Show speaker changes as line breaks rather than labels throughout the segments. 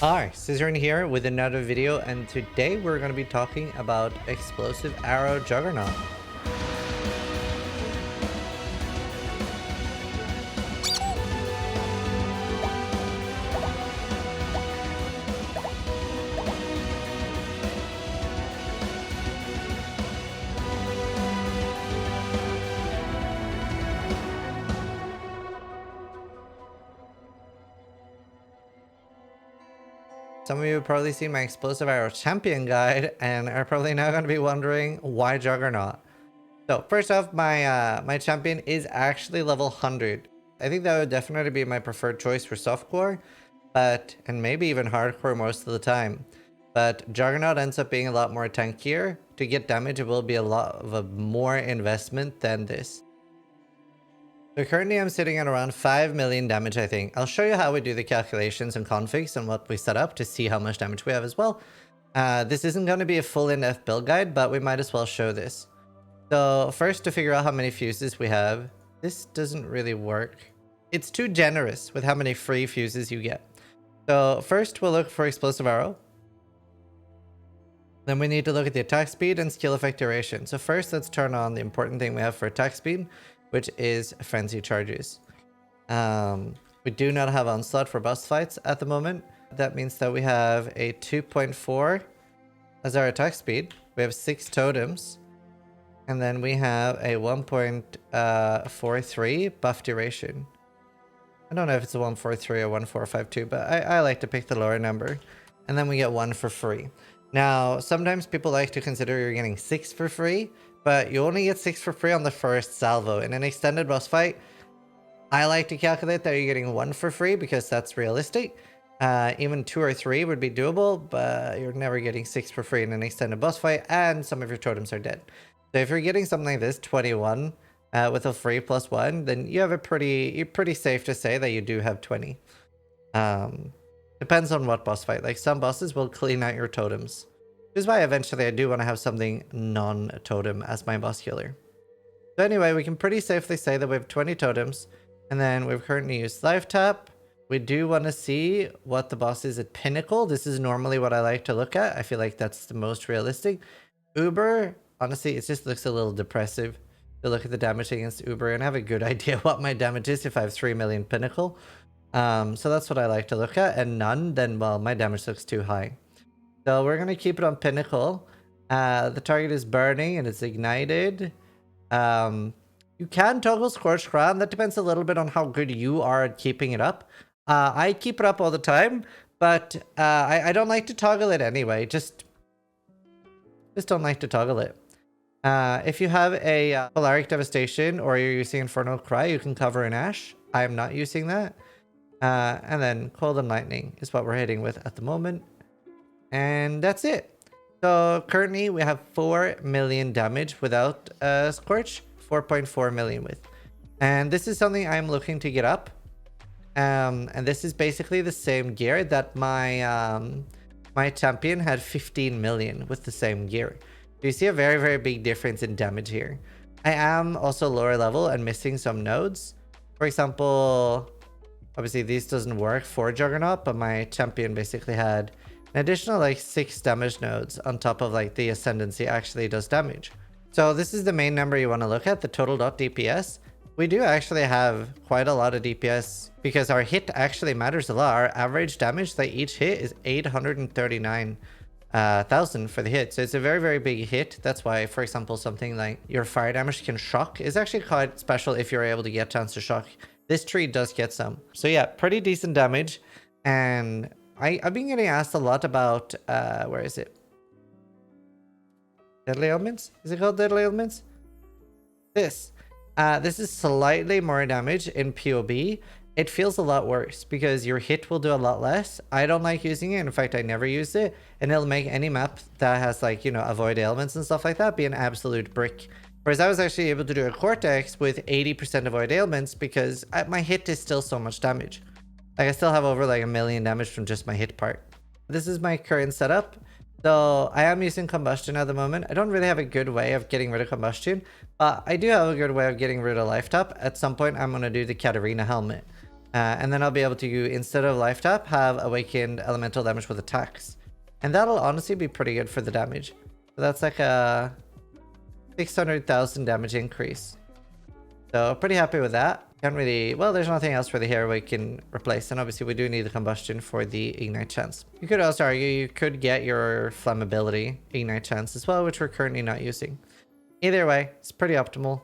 Hi, Zizaran here with another video, and today we're going to be talking about Explosive Arrow Juggernaut. Some of you have probably seen my Explosive Arrow Champion guide and are probably now going to be wondering why Juggernaut. So first off, my champion is actually level 100. I think that would definitely be my preferred choice for softcore, and maybe even hardcore most of the time. But Juggernaut ends up being a lot more tankier. To get damage, it will be a lot of a more investment than this. So currently I'm sitting at around 5 million damage, I think. I'll show you how we do the calculations and configs and what we set up to see how much damage we have as well. This isn't going to be a full in-depth build guide, but we might as well show this. So first, to figure out how many fuses we have, this doesn't really work. It's too generous with how many free fuses you get. So first we'll look for Explosive Arrow. Then we need to look at the attack speed and skill effect duration. So first, let's turn on the important thing we have for attack speed, which is frenzy charges. We do not have onslaught for boss fights at the moment. That means that we have a 2.4 as our attack speed. We have 6 totems. And then we have a 1.43 buff duration. I don't know if it's a 143 or 1452, but I like to pick the lower number. And then we get 1 for free. Now, sometimes people like to consider you're getting 6 for free, but you only get 6 for free on the first salvo. In an extended boss fight, I like to calculate that you're getting 1 for free because that's realistic. Even 2 or 3 would be doable, but you're never getting 6 for free in an extended boss fight, and some of your totems are dead. So if you're getting something like this, 21, with a free +1, then you have you're pretty safe to say that you do have 20. Depends on what boss fight. Like, some bosses will clean out your totems. Which is why eventually I do want to have something non-totem as my boss killer. So anyway, we can pretty safely say that we have 20 totems. And then we've currently used life tap. We do want to see what the boss is at Pinnacle. This is normally what I like to look at. I feel like that's the most realistic. Uber, honestly, it just looks a little depressive to look at the damage against Uber and have a good idea what my damage is if I have 3 million Pinnacle. So that's what I like to look at. And none, then, well, my damage looks too high. So we're going to keep it on Pinnacle. The target is burning and it's ignited. You can toggle Scorched Crown. That depends a little bit on how good you are at keeping it up. I keep it up all the time, but I don't like to toggle it anyway. Just don't like to toggle it. If you have a Polaric Devastation or you're using Infernal Cry, you can cover an Ash. I am not using that. And then Cold and Lightning is what we're hitting with at the moment. And that's it. So currently we have 4 million damage without Scorch, 4.4 million with. And this is something I'm looking to get up. And this is basically the same gear that my my champion had 15 million with the same gear. So you see a very, very big difference in damage here. I am also lower level and missing some nodes. For example, obviously this doesn't work for Juggernaut, but my champion basically had an additional like 6 damage nodes on top of like the ascendancy actually does damage. So this is the main number you want to look at, the total DPS. We do actually have quite a lot of DPS because our hit actually matters a lot. Our average damage that each hit is 839,000 for the hit. So it's a very, very big hit. That's why, for example, something like your fire damage can shock is actually quite special if you're able to get chance to shock. This tree does get some. So yeah, pretty decent damage. And I've been getting asked a lot about, where is it? Deadly Elements? Is it called Deadly Elements? This is slightly more damage in POB. It feels a lot worse because your hit will do a lot less. I don't like using it. In fact, I never use it. And it'll make any map that has, like, you know, avoid ailments and stuff like that be an absolute brick. Whereas I was actually able to do a Cortex with 80% avoid ailments because my hit is still so much damage. Like, I still have over like 1 million damage from just my hit part. This is my current setup. So I am using Combustion at the moment. I don't really have a good way of getting rid of Combustion, but I do have a good way of getting rid of Life Tap. At some point, I'm going to do the Katarina helmet. And then I'll be able to, instead of life tap, have awakened elemental damage with attacks. And that'll honestly be pretty good for the damage. So that's like a 600,000 damage increase. So pretty happy with that. Can't really, well, there's nothing else really here we can replace. And obviously we do need the combustion for the ignite chance. You could also argue you could get your flammability ignite chance as well, which we're currently not using. Either way, it's pretty optimal.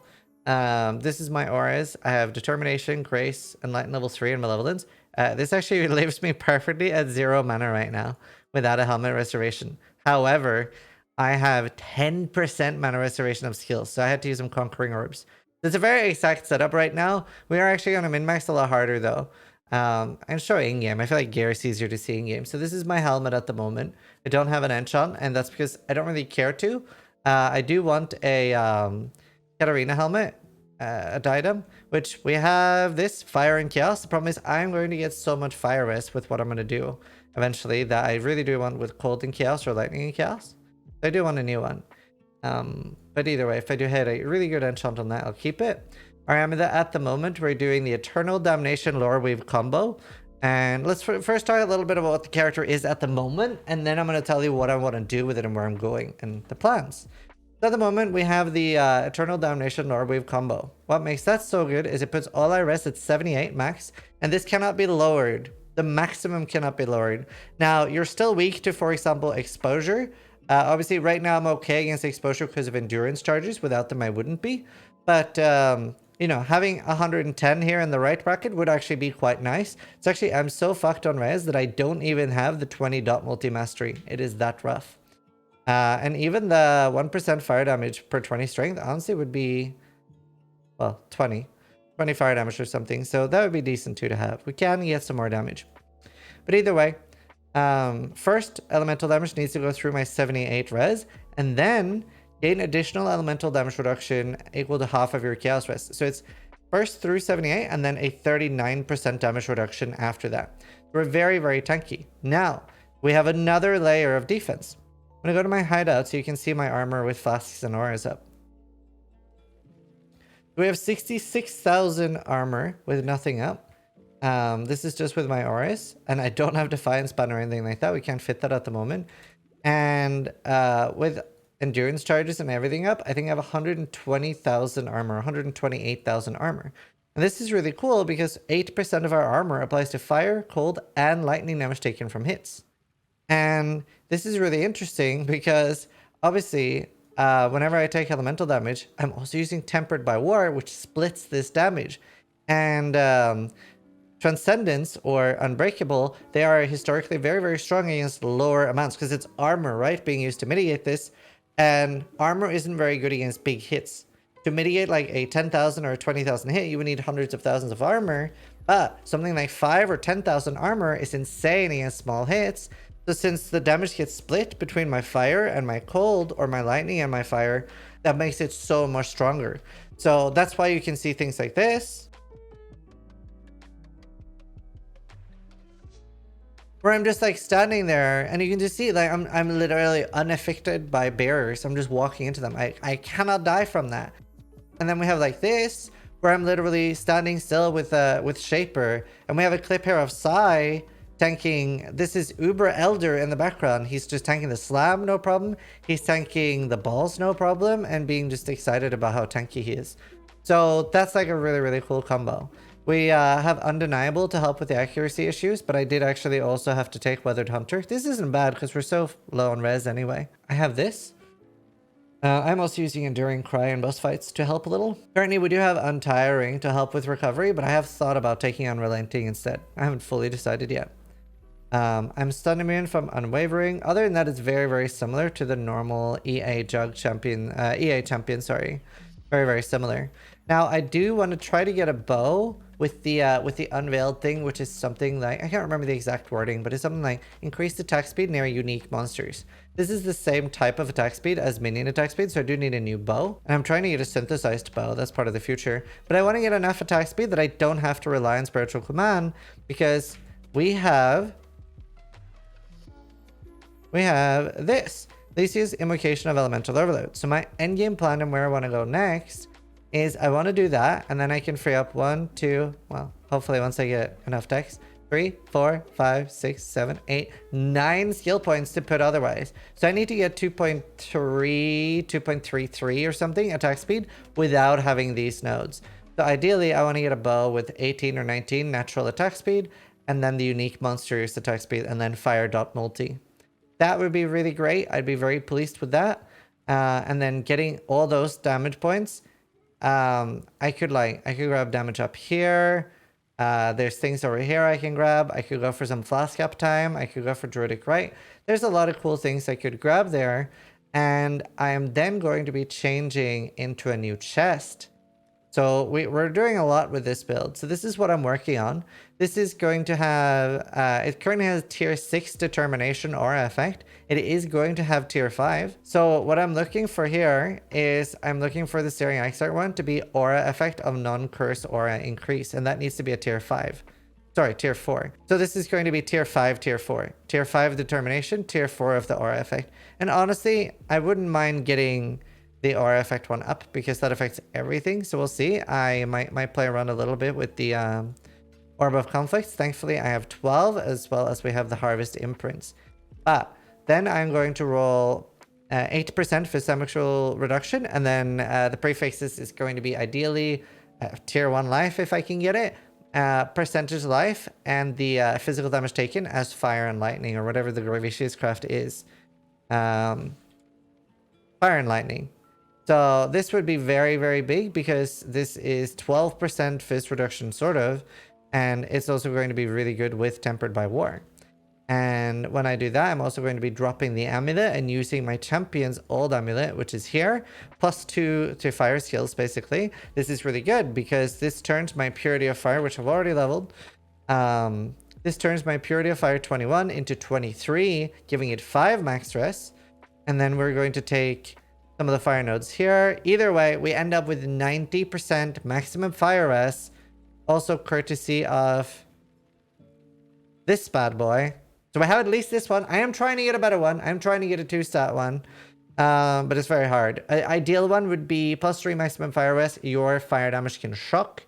This is my auras. I have determination, grace, enlighten level 3 and malevolence. This actually leaves me perfectly at 0 mana right now without a helmet restoration. However, I have 10% mana restoration of skills, so I had to use some conquering orbs. It's a very exact setup right now. We are actually going to min-max a lot harder though. I'm showing in-game. I feel like Gear's easier to see in-game. So this is my helmet at the moment. I don't have an enchant, and that's because I don't really care to. I do want a Katarina helmet, a diadem, which we have this fire and chaos. The problem is I'm going to get so much fire rest with what I'm going to do eventually that I really do want with cold and chaos or lightning and chaos. I do want a new one. But either way, if I do hit a really good enchant on that, I'll keep it. Alright, at the moment, we're doing the Eternal Damnation Lore Weave combo. And let's first talk a little bit about what the character is at the moment, and then I'm going to tell you what I want to do with it and where I'm going and the plans. So at the moment, we have the Eternal Damnation Lore Weave combo. What makes that so good is it puts all our rest at 78 max, and this cannot be lowered. The maximum cannot be lowered. Now, you're still weak to, for example, exposure. Obviously, right now I'm okay against exposure because of endurance charges. Without them, I wouldn't be. But, you know, having 110 here in the right bracket would actually be quite nice. It's actually, I'm so fucked on res that I don't even have the 20 dot multi-mastery. It is that rough. And even the 1% fire damage per 20 strength, honestly, would be, well, 20 fire damage or something. So that would be decent too to have. We can get some more damage. But either way, first elemental damage needs to go through my 78 res, and then gain additional elemental damage reduction equal to half of your chaos res. So it's first through 78 and then a 39% damage reduction after that. We're very, very tanky. Now we have another layer of defense. I'm gonna go to my hideout so you can see my armor with flasks and auras up. We have 66,000 armor with nothing up. This is just with my auras, and I don't have Defiance Button or anything like that. We can't fit that at the moment. And with endurance charges and everything up, I think I have 120,000 armor, 128,000 armor. And this is really cool because 8% of our armor applies to fire, cold, and lightning damage taken from hits. And this is really interesting because obviously, whenever I take elemental damage, I'm also using Tempered by War, which splits this damage. And Transcendence or Unbreakable, they are historically very, very strong against lower amounts because it's armor, right, being used to mitigate this. And armor isn't very good against big hits. To mitigate like a 10,000 or a 20,000 hit, you would need hundreds of thousands of armor. But something like 5 or 10,000 armor is insane against small hits. So since the damage gets split between my fire and my cold, or my lightning and my fire, that makes it so much stronger. So that's why you can see things like this, where I'm just like standing there and you can just see like I'm literally unaffected by bearers. I'm just walking into them. I cannot die from that. And then we have like this, where I'm literally standing still with Shaper, and we have a clip here of Sai tanking. This is Uber Elder in the background. He's just tanking the slam, no problem. He's tanking the balls, no problem, and being just excited about how tanky he is. So that's like a really, really cool combo. We have Undeniable to help with the accuracy issues, but I did actually also have to take Weathered Hunter. This isn't bad because we're so low on res anyway. I have this. I'm also using Enduring Cry in boss fights to help a little. Currently, we do have Untiring to help with recovery, but I have thought about taking Unrelenting instead. I haven't fully decided yet. I'm stun immune from Unwavering. Other than that, it's very, very similar to the normal EA champion, sorry. Very, very similar. Now, I do want to try to get a bow with the unveiled thing, which is something like, I can't remember the exact wording, but it's something like increased attack speed near unique monsters. This is the same type of attack speed as minion attack speed, so I do need a new bow. And I'm trying to get a synthesized bow. That's part of the future. But I want to get enough attack speed that I don't have to rely on spiritual command, because we have this. This is Invocation of Elemental Overload. So my endgame plan and where I want to go next is I want to do that, and then I can free up 1, 2, well, hopefully once I get enough decks, 3, 4, 5, 6, 7, 8, 9 skill points to put otherwise. So I need to get 2.3, 2.33 or something attack speed without having these nodes. So ideally, I want to get a bow with 18 or 19 natural attack speed, and then the unique monstrous attack speed, and then fire dot multi. That would be really great. I'd be very pleased with that. And then getting all those damage points. I could grab damage up here. There's things over here I can grab. I could go for some flask up time. I could go for druidic right. There's a lot of cool things I could grab there. And I am then going to be changing into a new chest. So we're doing a lot with this build. So this is what I'm working on. This is going to have, it currently has tier 6 determination aura effect. It is going to have tier 5. So what I'm looking for here is I'm looking for the Searing Exarch one to be aura effect of non-curse aura increase. And that needs to be a tier 5. Sorry, tier 4. So this is going to be tier 5, tier 4. Tier 5 determination, tier 4 of the aura effect. And honestly, I wouldn't mind getting the aura effect one up because that affects everything. So we'll see. I might play around a little bit with the Orb of Conflicts. Thankfully, I have 12 as well as we have the Harvest Imprints. But then I'm going to roll 8% for symmetrical reduction. And then the prefixes is going to be ideally tier 1 life if I can get it. Percentage life and the physical damage taken as fire and lightning or whatever the Gravious Craft is. Fire and lightning. So this would be very, very big because this is 12% fizz reduction, sort of. And it's also going to be really good with Tempered by War. And when I do that, I'm also going to be dropping the amulet and using my champion's old amulet, which is here, plus 2 to fire skills, basically. This is really good because this turns my Purity of Fire, which I've already leveled. This turns my Purity of Fire 21 into 23, giving it 5 max stress. And then we're going to take some of the fire nodes here. Either way, we end up with 90% maximum fire res. Also courtesy of this bad boy. So I have at least this one. I am trying to get a better one. I'm trying to get a 2-stat one. But it's very hard. Ideal one would be plus 3 maximum fire res. Your fire damage can shock.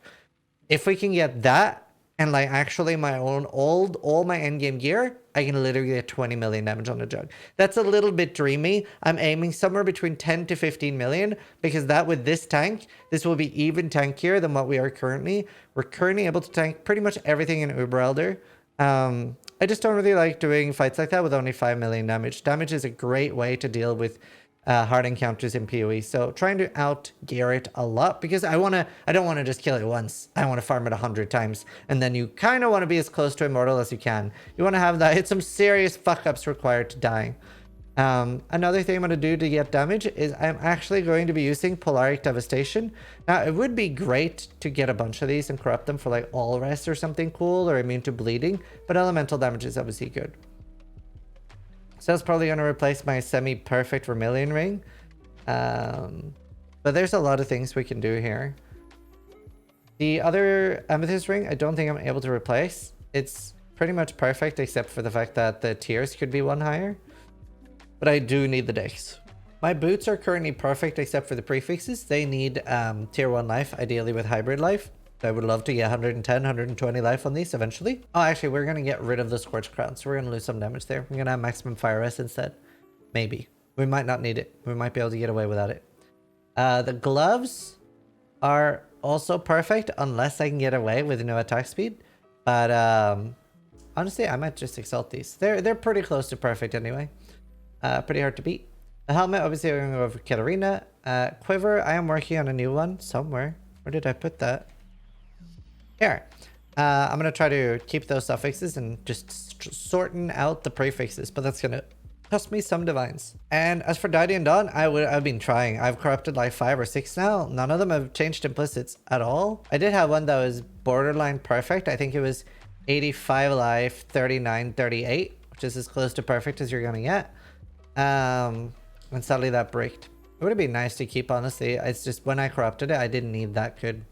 If we can get that, and like actually my own all my endgame gear, I can literally get 20 million damage on the jug. That's a little bit dreamy. I'm aiming somewhere between 10 to 15 million because that with this tank, this will be even tankier than what we are currently. We're currently able to tank pretty much everything in Uber Elder. I just don't really like doing fights like that with only 5 million damage. Damage is a great way to deal with hard encounters in PoE. So trying to out gear it a lot because I don't want to just kill it once. I want to farm it 100 times. And then you kind of want to be as close to immortal as you can. You want to have that. It's some serious fuck ups required to die. Another thing I'm going to do to get damage is I'm actually going to be using Polaric Devastation. Now it would be great to get a bunch of these and corrupt them for like all rest or something cool or immune to bleeding, but elemental damage is obviously good. So that's probably going to replace my semi-perfect Vermilion ring. But there's a lot of things we can do here. The other Amethyst ring, I don't think I'm able to replace. It's pretty much perfect except for the fact that the tiers could be 1 higher. But I do need the decks. My boots are currently perfect except for the prefixes. They need tier 1 life, ideally with hybrid life. I would love to get 110, 120 life on these eventually. Oh, actually, we're going to get rid of the Scorch Crown, so we're going to lose some damage there. We're going to have maximum fire rest instead. Maybe. We might not need it. We might be able to get away without it. The gloves are also perfect unless I can get away with no attack speed. But honestly, I might just exalt these. They're pretty close to perfect anyway. Pretty hard to beat. The helmet, obviously, we're going to go over Katarina. Quiver, I am working on a new one somewhere. Where did I put that? Here. I'm going to try to keep those suffixes and just sorting out the prefixes, but that's going to cost me some divines. And as for Deity and Dawn, I've been trying. I've corrupted like 5 or 6 now. None of them have changed implicits at all. I did have one that was borderline perfect. I think it was 85 life, 39, 38, which is as close to perfect as you're going to get. And sadly that bricked. It would have been nice to keep, honestly. It's just when I corrupted it, I didn't need that good.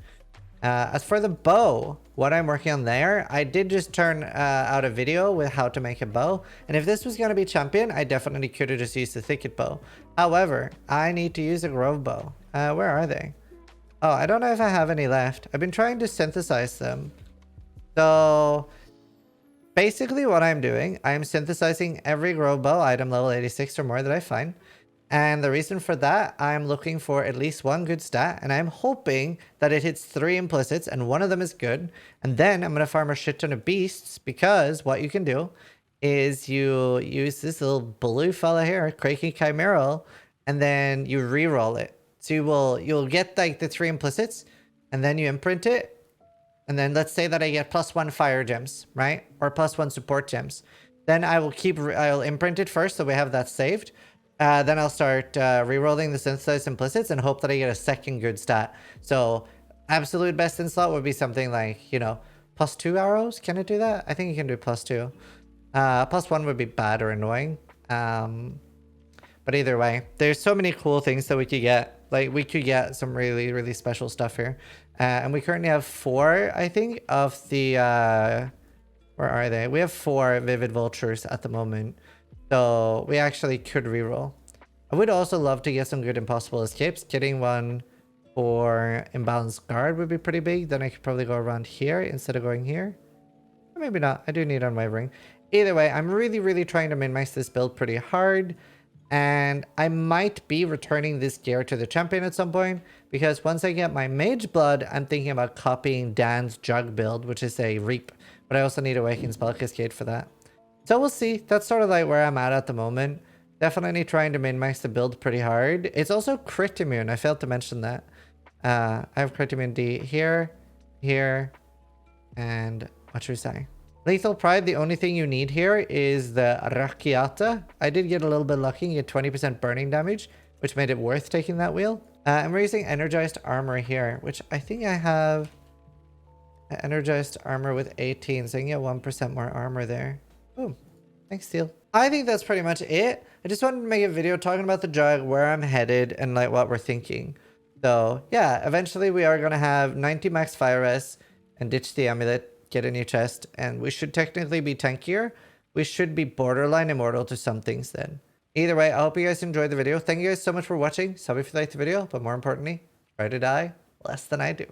As for the bow, what I'm working on there, I did just turn out a video with how to make a bow. And if this was going to be champion, I definitely could have just used the thicket bow. However, I need to use a grove bow. Where are they? Oh, I don't know if I have any left. I've been trying to synthesize them. So basically what I'm doing, I'm synthesizing every grow bow item level 86 or more that I find. And the reason for that, I'm looking for at least one good stat, and I'm hoping that it hits 3 implicits, and one of them is good. And then I'm going to farm a shit ton of beasts, because what you can do is you use this little blue fella here, Craigie Chimeral, and then you re-roll it. So you'll get like the 3 implicits, and then you imprint it, and then let's say that I get +1 fire gems, right? Or +1 support gems. Then I'll imprint it first, so we have that saved. Then I'll start re-rolling the synthesized implicits and hope that I get a second good stat. So absolute best in slot would be something like, you know, +2 arrows. Can it do that? I think you can do +2. +1 would be bad or annoying. But either way, there's so many cool things that we could get. Like, we could get some really, really special stuff here. And we currently have 4, I think, of the... where are they? We have 4 Vivid Vultures at the moment. So we actually could reroll. I would also love to get some good Impossible Escapes. Getting one for Imbalanced Guard would be pretty big. Then I could probably go around here instead of going here. Or maybe not. I do need Unwavering. Either way, I'm really, really trying to min-max this build pretty hard. And I might be returning this gear to the champion at some point. Because once I get my Mage Blood, I'm thinking about copying Dan's Jug build, which is a Reap. But I also need Awakened Spell Cascade for that. So we'll see. That's sort of like where I'm at the moment. Definitely trying to min-max the build pretty hard. It's also crit immune. I failed to mention that. I have crit immunity here, here, and what should we say? Lethal Pride, the only thing you need here is the Rakiata. I did get a little bit lucky and get 20% burning damage, which made it worth taking that wheel. And we're using Energized Armor here, which I think I have Energized Armor with 18, so I can get 1% more armor there. Boom. Thanks, Steel. I think that's pretty much it. I just wanted to make a video talking about the jug, where I'm headed, and like what we're thinking. So yeah, eventually we are going to have 90 max fire res and ditch the amulet, get a new chest, and we should technically be tankier. We should be borderline immortal to some things then. Either way, I hope you guys enjoyed the video. Thank you guys so much for watching. Sorry if you liked the video, but more importantly, try to die less than I do.